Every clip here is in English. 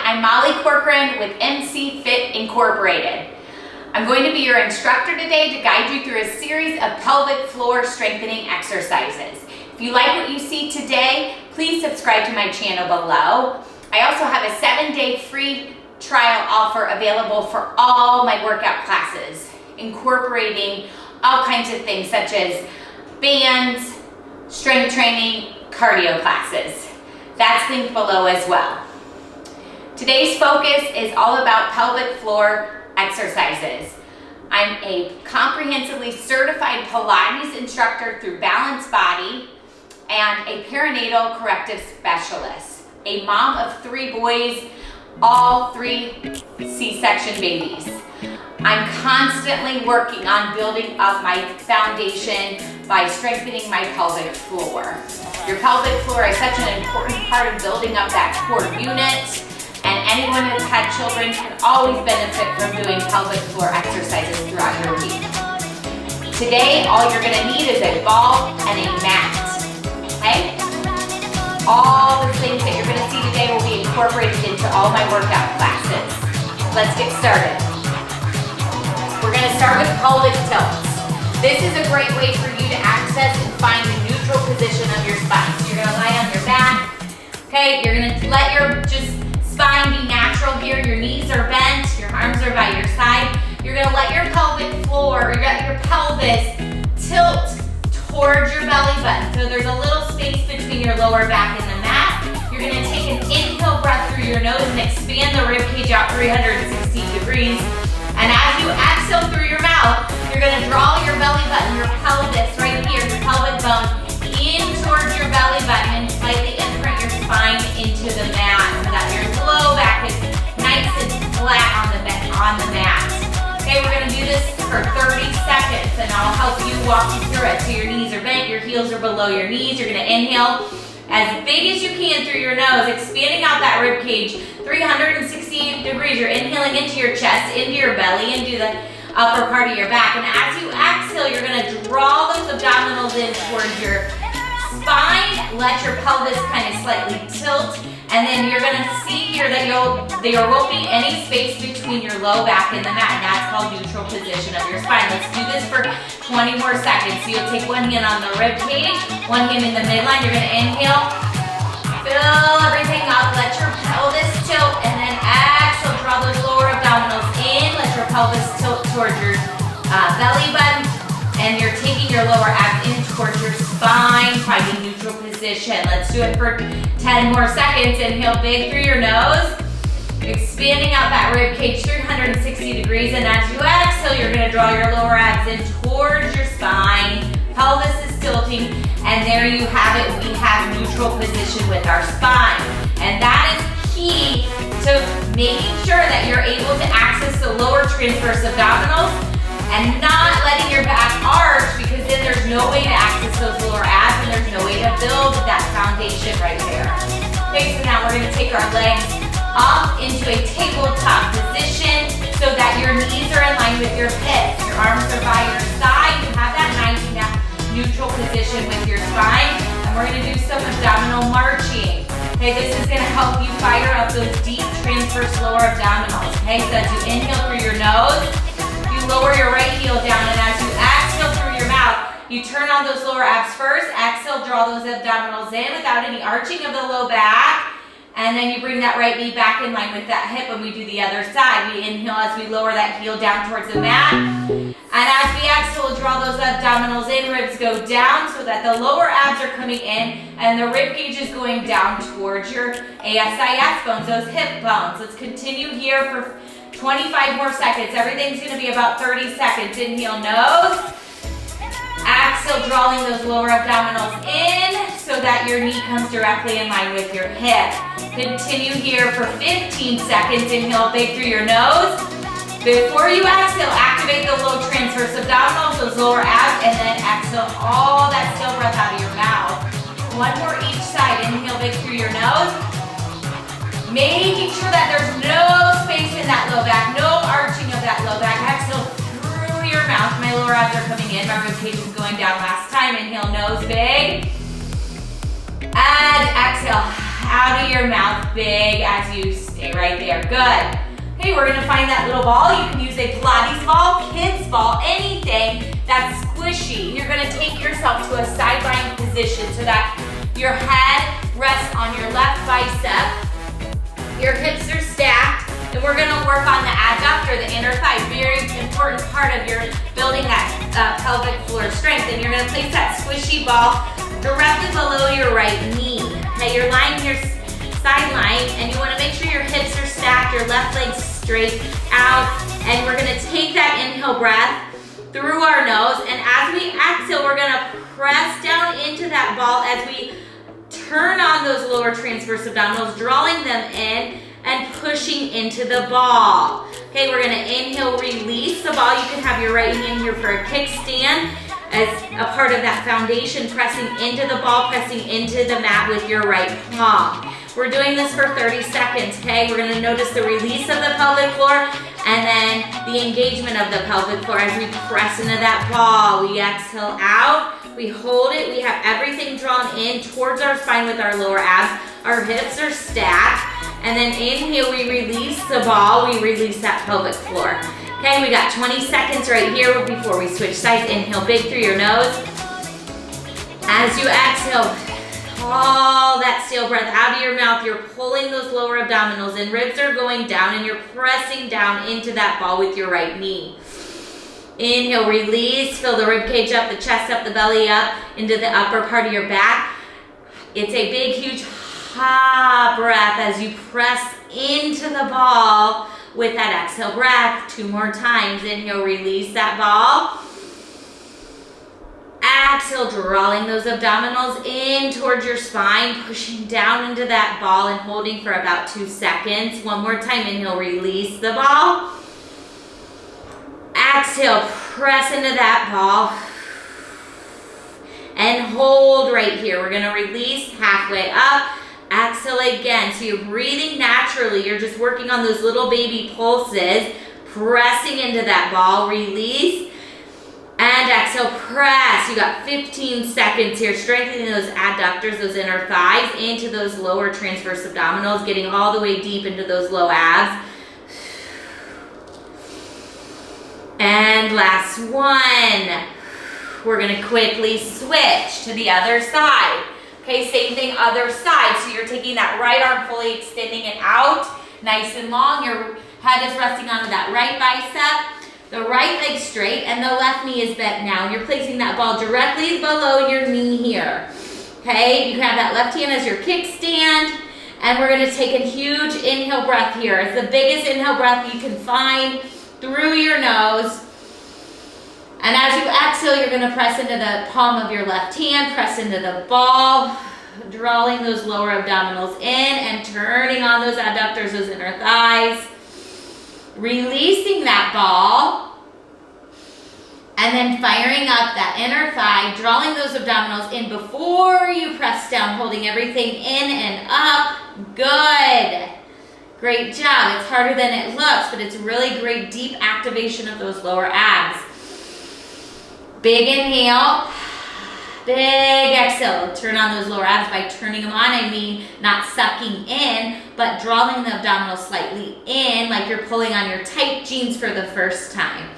I'm Molly Corcoran with MC Fit Incorporated. I'm going to be your instructor today to guide you through a series of pelvic floor strengthening exercises. If you like what you see today, please subscribe to my channel below. I also have a 7-day free trial offer available for all my workout classes, incorporating all kinds of things such as bands, strength training, cardio classes. That's linked below as well. Today's focus is all about pelvic floor exercises. I'm a comprehensively certified Pilates instructor through Balanced Body and a perinatal corrective specialist. A mom of 3 boys, all 3 C-section babies. I'm constantly working on building up my foundation by strengthening my pelvic floor. Your pelvic floor is such an important part of building up that core unit, and anyone who's had children can always benefit from doing pelvic floor exercises throughout your week. Today, all you're gonna need is a ball and a mat, okay? All the things that you're gonna see today will be incorporated into all my workout classes. Let's get started. We're gonna start with pelvic tilts. This is a great way for you to access and find the neutral position of your spine. So you're gonna lie on your back, okay? You're gonna let your spine be natural here. Your knees are bent, your arms are by your side. You're gonna let your pelvic floor, your pelvis tilt towards your belly button. So there's a little space between your lower back and the mat. You're gonna take an inhale breath through your nose and expand the rib cage out 360 degrees. And as you exhale through your mouth, you're gonna draw your belly button, your pelvis right here, your pelvic bone, in towards your belly button and slightly imprint your spine into the mat so that your low back is nice and flat on the mat. Okay, we're gonna do this for 30 seconds and I'll help you walk you through it. So your knees are bent, your heels are below your knees. You're gonna inhale as big as you can through your nose, expanding out that rib cage 360 degrees. You're inhaling into your chest, into your belly, into the upper part of your back. And as you exhale, you're gonna draw those abdominals in towards your spine. Let your pelvis kind of slightly tilt. And then you're gonna see here that there won't be any space between your low back and the mat, and that's called neutral position of your spine. Let's do this for 20 more seconds. So you'll take one hand on the rib cage, one hand in the midline. You're gonna inhale, fill everything up, let your pelvis tilt, and then exhale, draw those lower abdominals in, let your pelvis tilt towards your belly button, and you're taking your lower abs in towards your spine, finding neutral position. Let's do it for 10 more seconds. Inhale big through your nose, expanding out that rib cage 360 degrees. And as you exhale, you're gonna draw your lower abs in towards your spine. Pelvis is tilting, and there you have it. We have neutral position with our spine. And that is key to making sure that you're able to access the lower transverse abdominals and not letting your back arch, because then there's no way to access those lower abs and there's no way to build that foundation right there. Okay, so now we're gonna take our legs up into a tabletop position so that your knees are in line with your hips. Your arms are by your side. You have that nice neutral position with your spine. And we're gonna do some abdominal marching. Okay, this is gonna help you fire up those deep transverse lower abdominals. Okay, so as you inhale through your nose, lower your right heel down, and as you exhale through your mouth, you turn on those lower abs first. Exhale, draw those abdominals in without any arching of the low back. And then you bring that right knee back in line with that hip, and we do the other side. We inhale as we lower that heel down towards the mat. And as we exhale, draw those abdominals in, ribs go down so that the lower abs are coming in and the rib cage is going down towards your ASIS bones, those hip bones. Let's continue here for 25 more seconds. Everything's gonna be about 30 seconds. Inhale, nose. Exhale, drawing those lower abdominals in so that your knee comes directly in line with your hip. Continue here for 15 seconds. Inhale big through your nose. Before you exhale, activate the low transverse abdominals, those lower abs, and then exhale all that stale breath out of your mouth. One more each side. Inhale big through your nose. Making sure that there's no space in that low back, no arching of that low back. Exhale through your mouth. My lower abs are coming in. My rib cage is going down last time. Inhale, nose big. And exhale out of your mouth big as you Stay right there, good. Okay, we're gonna find that little ball. You can use a Pilates ball, kids ball, anything that's squishy. You're gonna take yourself to a side lying position so that your head rests on your left bicep, your hips are stacked, and we're gonna work on the adductor, the inner thigh, very important part of your building that pelvic floor strength. And you're gonna place that squishy ball directly below your right knee. Okay, you're lying here side lying, and you wanna make sure your hips are stacked, your left leg's straight out, and we're gonna take that inhale breath through our nose, and as we exhale, we're gonna press down into that ball as we turn on those lower transverse abdominals, drawing them in and pushing into the ball. Okay, we're gonna inhale, release the ball. You can have your right hand here for a kickstand as a part of that foundation, pressing into the ball, pressing into the mat with your right palm. We're doing this for 30 seconds, okay? We're gonna notice the release of the pelvic floor and then the engagement of the pelvic floor as we press into that ball. We exhale out, we hold it, we have everything drawn in towards our spine with our lower abs. Our hips are stacked. And then inhale, we release the ball, we release that pelvic floor. Okay, we got 20 seconds right here before we switch sides. Inhale big through your nose. As you exhale, all that stale breath out of your mouth, you're pulling those lower abdominals in, ribs are going down, and you're pressing down into that ball with your right knee. Inhale, release, fill the rib cage up, the chest up, the belly up, into the upper part of your back. It's a big, huge breath as you press into the ball with that exhale breath. 2 more times. Inhale, release that ball. Exhale, drawing those abdominals in towards your spine, pushing down into that ball and holding for about 2 seconds. 1 more time. Inhale, release the ball. Exhale, press into that ball. And hold right here. We're gonna release halfway up. Exhale again. So you're breathing naturally. You're just working on those little baby pulses, pressing into that ball. Release. And exhale, press. You got 15 seconds here, strengthening those adductors, those inner thighs, into those lower transverse abdominals, getting all the way deep into those low abs. And last one. We're gonna quickly switch to the other side. Okay, same thing, other side. So you're taking that right arm, fully extending it out, nice and long. Your head is resting onto that right bicep, the right leg straight, and the left knee is bent now. You're placing that ball directly below your knee here. Okay, you can have that left hand as your kickstand, and we're gonna take a huge inhale breath here. It's the biggest inhale breath you can find through your nose. And as you exhale, you're gonna press into the palm of your left hand, press into the ball, drawing those lower abdominals in and turning on those adductors, those inner thighs. Releasing that ball. And then firing up that inner thigh, drawing those abdominals in before you press down, holding everything in and up. Good. Great job. It's harder than it looks, but it's really great deep activation of those lower abs. Big inhale, big exhale. Turn on those lower abs. By turning them on, I mean not sucking in, but drawing the abdominals slightly in, like you're pulling on your tight jeans for the first time.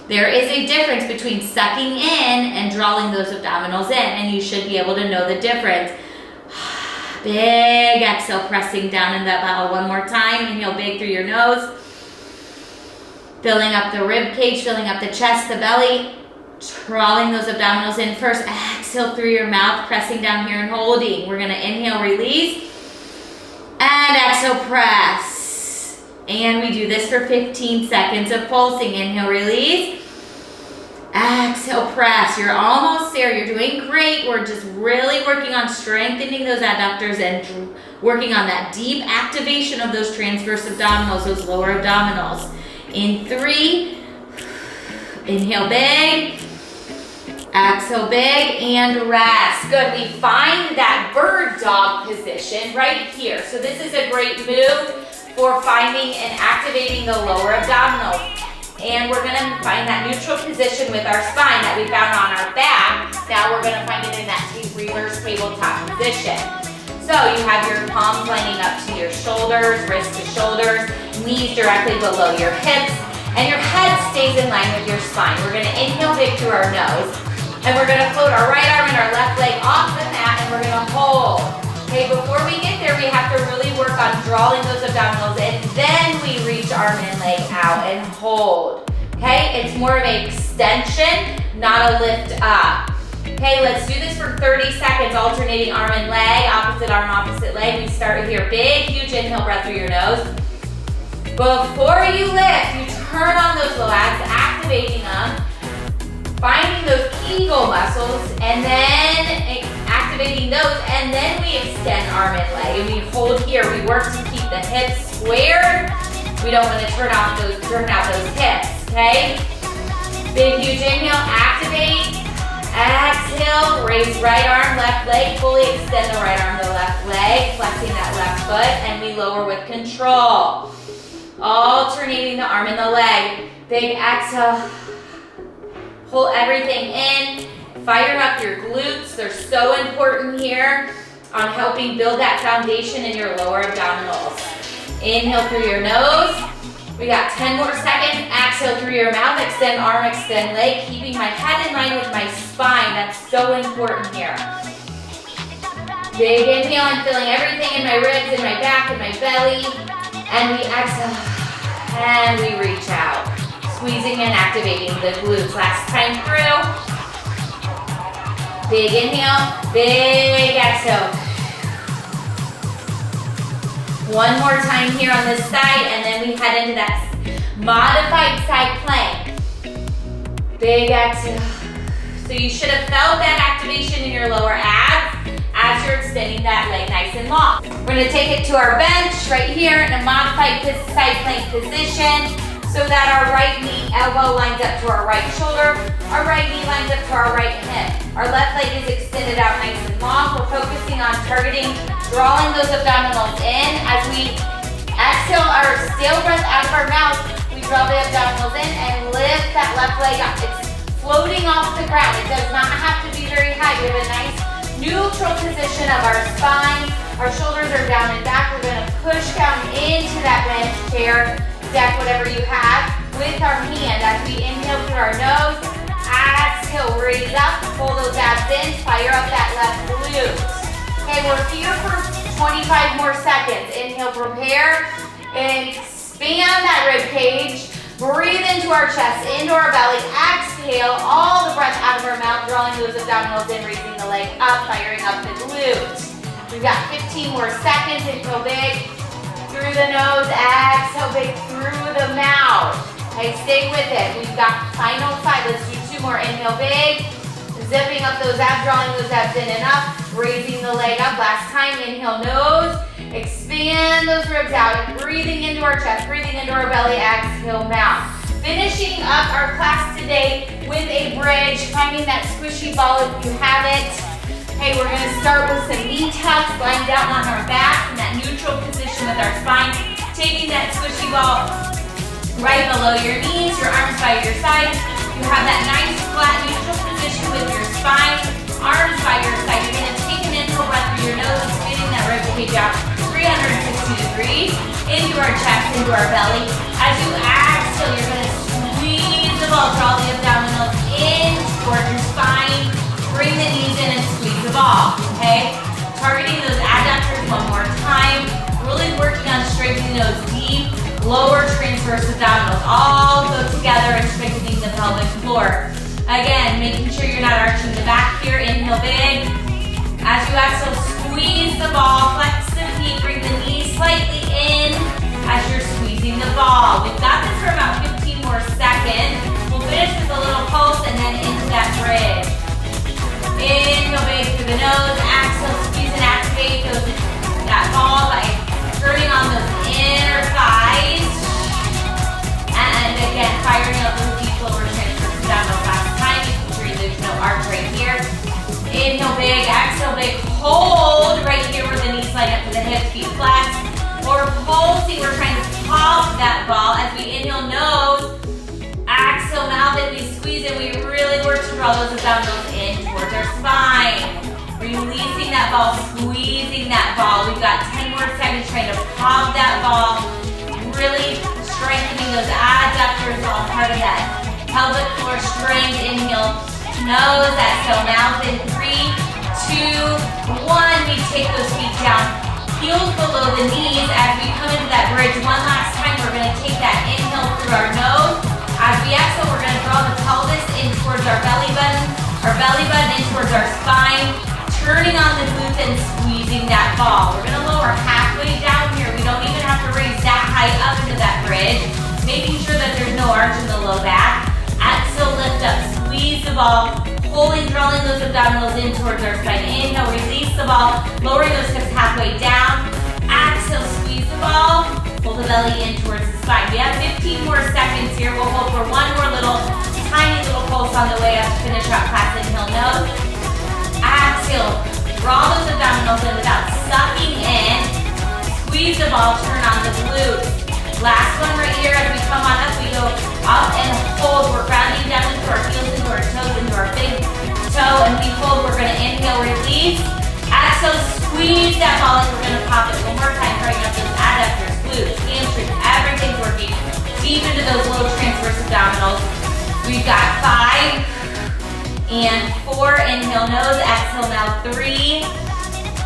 There is a difference between sucking in and drawing those abdominals in, and you should be able to know the difference. Big exhale, pressing down in that ball. 1 more time. Inhale big through your nose. Filling up the rib cage, filling up the chest, the belly. Drawing those abdominals in first. Exhale through your mouth, pressing down here and holding. We're gonna inhale, release. And exhale, press. And we do this for 15 seconds of pulsing. Inhale, release. Exhale, press. You're almost there. You're doing great. We're just really working on strengthening those adductors and working on that deep activation of those transverse abdominals, those lower abdominals. In 3, inhale big, exhale big, and rest. Good. We find that bird dog position right here. So this is a great move for finding and activating the lower abdominals. And we're gonna find that neutral position with our spine that we found on our back. Now we're gonna find it in that reverse tabletop position. So you have your palms lining up to your shoulders, wrists to shoulders, knees directly below your hips, and your head stays in line with your spine. We're gonna inhale big through our nose, and we're gonna float our right arm and our left leg off the mat, and we're gonna hold. Okay, before we get there, we have to really work on drawing those abdominals in, then we reach arm and leg out and hold. Okay, it's more of an extension, not a lift up. Okay, let's do this for 30 seconds, alternating arm and leg, opposite arm, opposite leg. We start here, big, huge inhale breath through your nose. Before you lift, you turn on those lats, activating them, finding those Kegel muscles, and then activating those, and then we extend arm and leg, and we hold here. We work to keep the hips squared. We don't want to turn out those hips, okay? Big, huge inhale, activate, exhale, raise right arm, left leg, fully extend the right arm to the left leg, flexing that left foot, and we lower with control. Alternating the arm and the leg. Big exhale, pull everything in. Fire up your glutes. They're so important here on helping build that foundation in your lower abdominals. Inhale through your nose. We got 10 more seconds. Exhale through your mouth. Extend arm, extend leg, keeping my head in line with my spine. That's so important here. Big inhale. I'm feeling everything in my ribs, in my back, in my belly. And we exhale. And we reach out. Squeezing and activating the glutes. Last time through. Big inhale, big exhale. One more time here on this side, and then we head into that modified side plank. Big exhale. So you should have felt that activation in your lower abs as you're extending that leg nice and long. We're gonna take it to our bench right here in a modified side plank position, so that our right knee elbow lines up to our right shoulder, our right knee lines up to our right hip. Our left leg is extended out nice and long. We're focusing on targeting, drawing those abdominals in. As we exhale our stale breath out of our mouth, we draw the abdominals in and lift that left leg up. It's floating off the ground. It does not have to be very high. We have a nice neutral position of our spine. Our shoulders are down and back. We're gonna push down into that bench chair. Stack whatever you have with our hand as we inhale through our nose, exhale, raise up, pull those abs in, fire up that left glute. Okay, we're here for 25 more seconds. Inhale, prepare, expand that rib cage, breathe into our chest, into our belly, exhale, all the breath out of our mouth, drawing those abdominals in, raising the leg up, firing up the glutes. We've got 15 more seconds. Inhale big. Through the nose, exhale big through the mouth. Okay, stay with it. We've got final 5. Let's do 2 more. Inhale big, zipping up those abs, drawing those abs in and up, raising the leg up. Last time, inhale nose, expand those ribs out, and breathing into our chest, breathing into our belly, exhale mouth. Finishing up our class today with a bridge, finding that squishy ball if you have it. Okay, we're gonna start with some knee tucks, lying down on our back in that neutral position with our spine, taking that squishy ball right below your knees, your arms by your side. You have that nice flat neutral position with your spine, arms by your side. You're gonna take an inhale breath through your nose, expanding that rib cage out 360 degrees into our chest, into our belly. As you exhale, you're gonna squeeze the ball, draw the abdominals in toward your spine. Bring the knees in and squeeze the ball, okay? Targeting those adductors one more time. Really working on strengthening those deep, lower transverse abdominals. All go together and strengthening the pelvic floor. Again, making sure you're not arching the back here. Inhale big. As you exhale, squeeze the ball, flex the feet, bring the knees slightly in as you're squeezing the ball. We've got this for about 15 more seconds. We'll finish with a little pulse and then into that bridge. Inhale big through the nose, exhale, squeeze and activate that ball by turning on those inner thighs. And again, firing up those deep lower transverse abdominals last time, making sure there's no arch right here. Inhale big, exhale big, hold right here where the knees line up to the hips, feet flex. Or pulsing, we're trying to pop that ball as we inhale nose, exhale mouth, and we squeeze and we really work to draw those abdominals in towards our spine. Releasing that ball squeezing that ball. We've got 10 more seconds trying to pop that ball, really strengthening those adductors, all part of that pelvic floor strength. Inhale, nose, exhale, mouth in 3, 2, 1. We take those feet down, heels below the knees as we come into that bridge. One last time, we're gonna take that inhale through our nose. As we exhale, we're gonna draw the pelvis in towards our belly button in towards our spine, turning on the glutes and squeezing that ball. We're gonna lower halfway down here. We don't even have to raise that high up into that bridge, making sure that there's no arch in the low back. Exhale, lift up, squeeze the ball, pulling, drawing those abdominals in towards our spine. Inhale, release the ball, lowering those hips halfway down. Exhale, squeeze the ball, pull the belly in towards the spine. We have 15 more seconds here. We'll hold for one more tiny little pulse on the way up to finish out class. Inhale, nose. Exhale, draw those abdominals in without sucking in. Squeeze the ball, turn on the glutes. Last one right here. As we come on up, we go up and hold. We're grounding down into our heels, into our toes, into our big toe, and we hold. We're gonna inhale, release. Exhale, squeeze that ball, and we're gonna pop it one more time, bringing up those adductors, glutes, hamstrings, everything's working deep into those low transverse abdominals. We've got 5 and 4. Inhale, nose. Exhale, now 3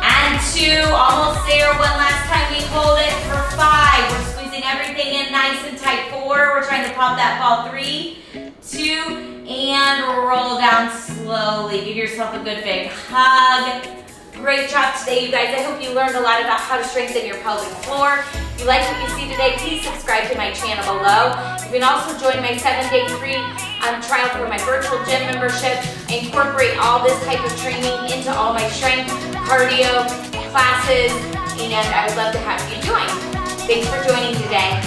and 2. Almost there. One last time. We hold it for 5. We're squeezing everything in nice and tight. 4. We're trying to pop that ball. 3, 2, and roll down slowly. Give yourself a good big hug. Great job today, you guys. I hope you learned a lot about how to strengthen your pelvic floor. If you like what you see today, please subscribe to my channel below. You can also join my 7-day free trial for my virtual gym membership. I incorporate all this type of training into all my strength, cardio classes, and I would love to have you join. Thanks for joining today.